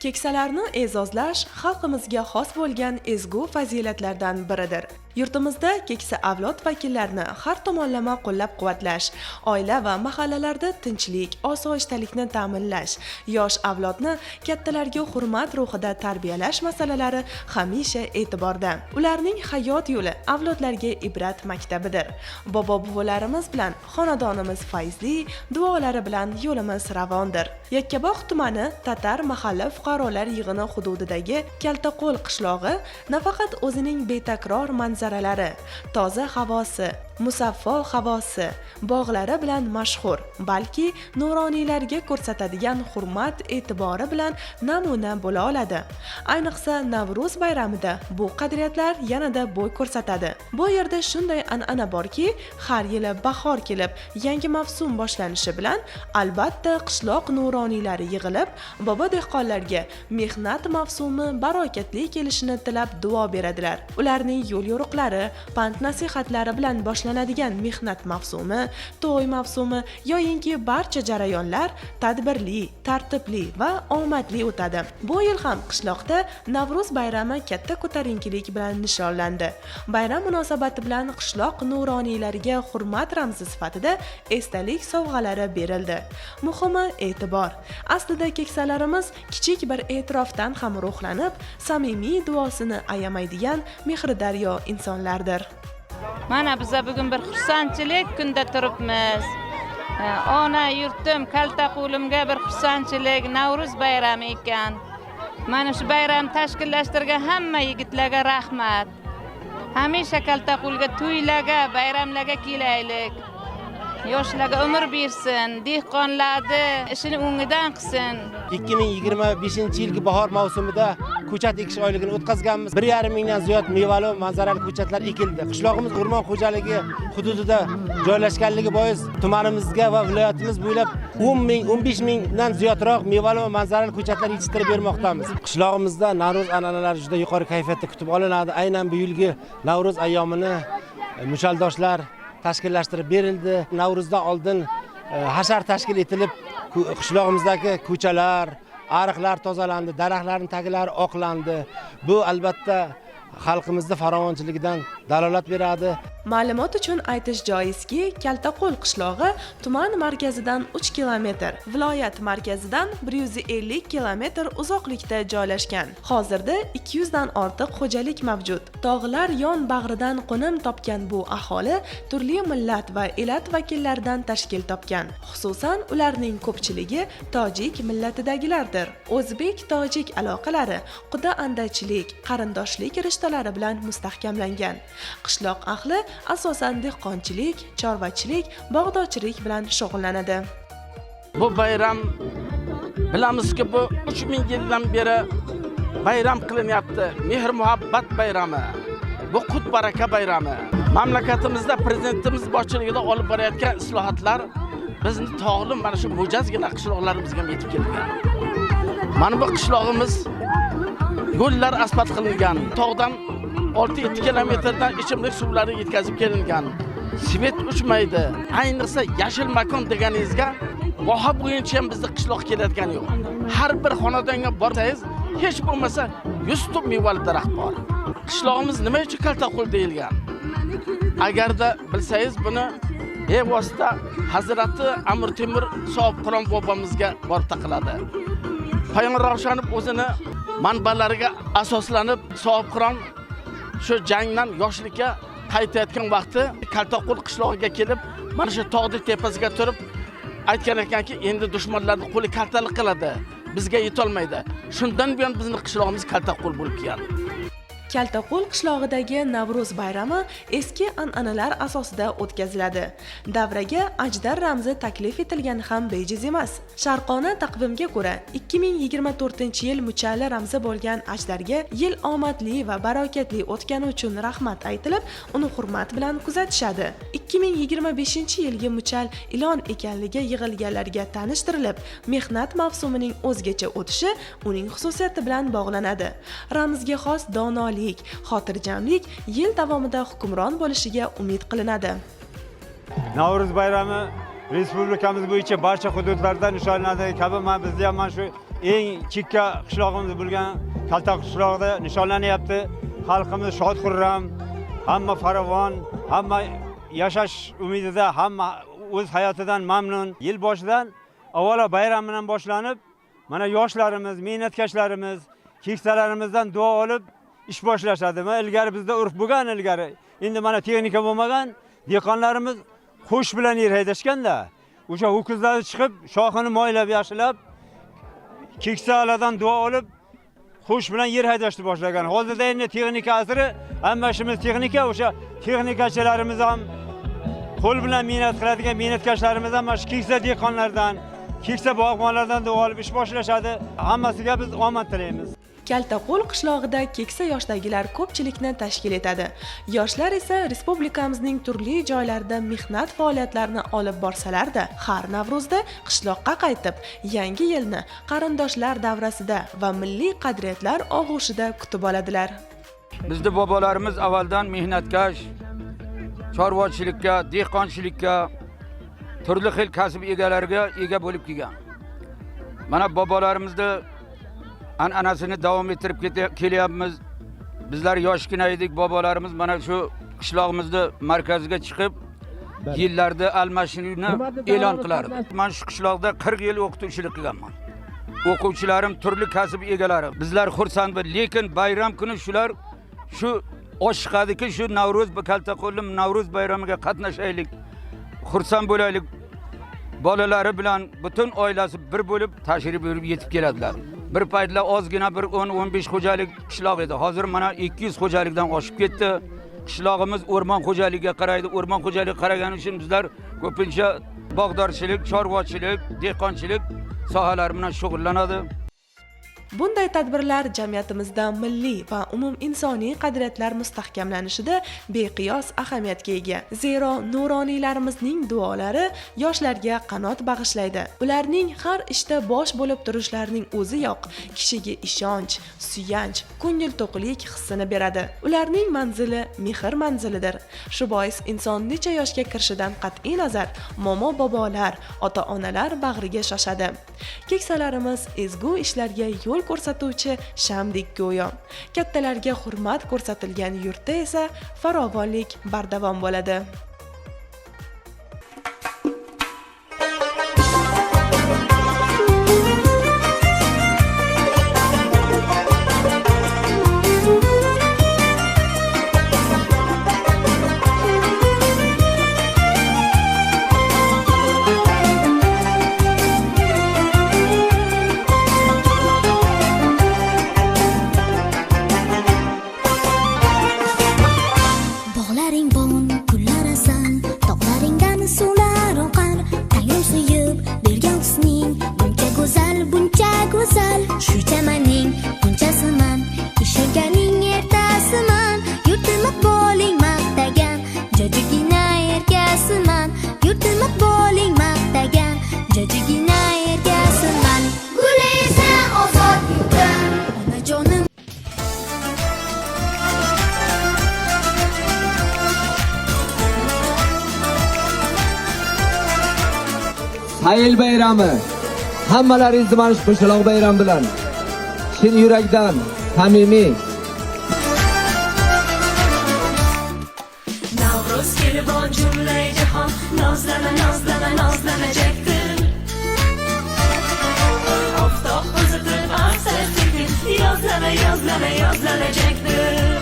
Keksalarni e'zozlash xalqimizga xos bo'lgan ezgu fazilatlardan biridir. Yurtimizda keksa avlod vakillarini har tomonlama qo'llab-quvvatlash, oila va mahallalarda tinchlik, osoyishtalikni ta'minlash, yosh avlodni kattalarga hurmat ruhida tarbiyalash masalalari hamisha e'tiborda. Ularning hayot yo'li avlodlarga ibrat maktabidir. Bobo-buvilarimiz bilan xonadonimiz fayzli, duolari bilan yo'limiz ravondir. Yakkabog' tumani Tatar mahalla fuqarolar yig'ini hududidagi Kaltaqo'l qishlog'i nafaqat o'zining betakror manzaralari, toza havosi, musaffo havosi, bog'lari bilan mashhur, balki nuroniylarga ko'rsatadigan hurmat e'tibori bilan namuna bo'la oladi. Ayniqsa Navro'z bayramida bu qadriyatlar yanada bo'y ko'rsatadi. Bu yerda shunday an'ana borki, har yili bahor kelib, yangi mavsum boshlanishi bilan albatta qishloq nuroniylari yig'ilib, bobo dehqonlarga mehnat mavsumi barokatli kelishini tilab duo beradilar. Ularning yo'l yo'riqlari, pand nasihatlari bilan boshlanadigan mehnat mavsumi, to'y mavsumi yoyinki barcha jarayonlar tadbirli, tartibli va omadli o'tadi. Bu yil ham qishloqda Navro'z bayrami katta ko'tarinkilik bilan nishonlandi. Bayram munosabati bilan qishloq nuroniylariga hurmat ramzi sifatida esdalik sovg'alari berildi. Muhimi e'tibor. Aslida keksalarimiz kichik bir e'tirofdan ham ruhlanib, samimiy duosini ayamaydigan mehridaryo insonlardir. Mana biz bugun bir xursandchilik kunda turibmiz. Ona yurtim Kaltaqo'limga bir xursandchilik Navro'z bayrami ekan. Mana shu bayram tashkillashtirgan hamma yigitlarga rahmat. Hamisha Kaltaqo'lga to'ylarga, bayramlarga kelaylik. Yoshlarga umr bersin, dehqonlarni ishini o'ngidan qilsin. 2025-yilgi bahor mavsumida ko'chat ekish oyligini o'tkazganmiz. 1,5 mingdan ziyod mevali manzarali ko'chatlar ekildi. Qishlog'imiz o'rmon xo'jaligi hududida joylashganligi bois tumanimizga va viloyatimiz bo'ylab 10 ming, 15 mingdan ziyodroq mevali va manzarali ko'chatlar yetishtirib bermoqdamiz. Qishlog'imizda Navro'z an'analari juda yuqori kayfiyatda kutib olinadi. Aynan bu yilgi Navro'z ayyomini mushaldoshlar tashkillashtirib berildi. Navro'zdan oldin hashar tashkil etilib, qishlog'imizdagi ko'chalar, ariqlar tozalandi, daraxtlarning taglari oqlandi. Bu albatta xalqimizning farovonchiligidan dalolat beradi. Ma'lumot uchun aytish joizki, Kaltaqo'l qishlog'i tuman markazidan 3 kilometr, viloyat markazidan 150 kilometr uzoqlikda joylashgan. Hozirda 200 dan ortiq xo'jalik mavjud. Tog'lar yon bag'ridan qo'nim topgan bu aholi turli millat va elat vakillaridan tashkil topgan. Xususan, ularning ko'pchiligi tojik millatidagilardir. O'zbek-tojik aloqalari quda-andachilik, qarindoshlik rishtalari bilan mustahkamlangan. Qishloq ahli asosan dehqonchilik, chorvachilik, bog'dorchilik bilan shug'ullanadi. Bu bayram bilamizki, bu 3000 yildan beri bayram qilinyapti. Mehr muhabbat bayrami. Bu qut baraka bayrami. Mamlakatimizda prezidentimiz boshchiligida olib borayotgan islohotlar bizni tog'li mana shu mo'jazgina qishloqlarimizga yetib kelgan. Mana bu qishlog'imiz yo'llar asfalt qilingan, tog'dan 6-7 kilometrdan ichimlik suvlari yetkazib kelingan. Svet uchmaydi. Ayniqsa yashil makon deganingizga voha bo'yicha ham bizning qishloq kelayotgani yo'q. Har bir xonadonga borsangiz, hech bo'lmasa 100 tup mevali daraxt bor. Qishlog'imiz nima uchun Kaltaqo'l deyilgan? Agarda bilsangiz buni bevosita Hazrati Amir Temur Sohibqiron bobomizga borib taqiladi. Payg'ambar Ravshanov o'zini manbalariga asoslanib Sohibqiron shu jangdan yoshlikka qaytayotgan vaqti Kaltaqo'l qishlog'iga kelib, mana shu tog'ning tepasiga turib aytgan ekanki, endi dushmanlarning qo'li kaltalik qiladi, bizga yetolmaydi. Shundan buyon bizning qishlog'imiz Kaltaqo'l bo'lib keldi. Kaltaqo'l qishlog'idagi Navro'z bayrami eski an'analar asosida o'tkaziladi. Davraga ajdar ramzi taklif etilgan ham bejiz emas. Sharqona taqvimga ko'ra 2024-yil muchalli ramzi bo'lgan ajdarga yil omadli va barokatli o'tgani uchun rahmat aytilib, uni hurmat bilan kuzatishadi. 2025-yilgi muchal ilon ekanligi yig'ilganlarga tanishtirilib, mehnat mavsumining o'zgacha o'tishi uning xususiyati bilan bog'lanadi. Ramzga xos donolik, xotirjamlik yil davomida hukmron bo'lishiga umid qilinadi. Navro'z bayrami respublikamiz bo'yicha barcha hududlarda nishonlanadi kabi bizda ham shu eng chekka qishlog'imiz bo'lgan Kalta qishlog'ida nishonlanyapti. Xalqimiz shod-xurram, hamma farovon, hamma yashash umidida, hamma o'z hayotidan mamnun. Yil boshidan avvalo bayram bilan boshlanib, mana yoshlarimiz, mehnatkashlarimiz, keksalarimizdan duo olib ish boshlashadi. Ilgari bizda urf bo'lgan ilgari. Endi mana texnika bo'lmagan, dehqonlarimiz qo'sh bilan yer haydashganda, o'sha ho'kizlarni chiqib, shoxini moylab, yaxshilab, keksalardan duo olib, qo'sh bilan yer haydashni boshlagan. Hozirda endi texnika asri, hamma ishimiz texnika, o'sha texnikachilarimiz ham qo'l bilan mehnat qiladigan mehnatkashlarimiz ham shu keksa dehqonlardan, keksa bog'bonlardan duo olib ish boshlashadi. Hammasiga biz omad tilaymiz. Kaltaqo'l qishlog'ida keksa yoshdagilar ko'pchilikni tashkil etadi. Yoshlar esa respublikamizning turli joylarida mehnat faoliyatlarini olib borsalar-da, har Navro'zda qishloqqa qaytib, yangi yilni qarindoshlar davrasida va milliy qadriyatlar og'ushida kutib oladilar. Bizning bobolarimiz avvaldan mehnatkash, chorvachilikka, dehqonchilikka, turli xil kasb egalariga ega bo'lib kelgan. Mana bobolarimizni an'anasini davom ettirib kelyapmiz. Bizlar yoshgina edik, bobolarimiz mana shu qishlog'imizni markaziga chiqib, yillarda almashinuvni e'lon qilardi. Men shu qishloqda 40 yil o'qituvchilik qilganman. O'quvchilarim turli kasb egalari. Bizlar xursandmiz, lekin bayram kuni shular shu oshiqadiki, shu Navro'z Kaltaqo'lim Navro'z bayramiga qatnashaylik, xursand bo'laylik. Bolalari bilan butun oilasi bir bo'lib tashrif buyurib yetib keladilar. Bir paytlar ozgina bir 10-15 xo'jalik qishloq edi. Hozir mana 200 xo'jalikdan oshib ketdi. Qishlog'imiz o'rmon xo'jaligiga qaraydi. O'rmon xo'jaligi qaragani uchun bizlar ko'pincha bog'dorchilik, chorvachilik, dehqonchilik sohalari bilan shug'ullanadi. Bunday tadbirlar jamiyatimizda milliy va umum insoniy qadriyatlar mustahkamlanishida beqiyos ahamiyatga ega. Zero nuroniylarimizning duolari yoshlarga qanot bag'ishlaydi. Ularning har ishda bosh bo'lib turishlarining o'ziyoq kishiga ishonch, suyanch, ko'ngil to'qlik hissini beradi. Ularning manzili mehr manzilidir. Shu bois inson necha yoshga kirishidan qat'iy nazar momo bobolar, ota-onalar bag'riga shoshadi. Keksalarimiz ezgu ishlarga yo'l ko'rsatuvchi shamdek go'yo. Kattalarga hurmat ko'rsatilgan yurtda esa farovonlik bardavom bo'ladi. Shu chamaning bunchasiman, ishonganing ertasiman, yurtimiz bo'ling maqtagan, jajigina erkasiman, yurtimiz bo'ling maqtagan, jajigina erkasiman. Gulaysan ozod yurtim, onajonim. Sayil bayrami hammalaringizni mana shu qishloq bayram bilan chin yurakdan samimiy Navro'z kelibon jumlay jahon nozlana nozlana nozlanajakdir. Oftob o'zitib arsa sekin yozlana yozlana yozlanajakdir.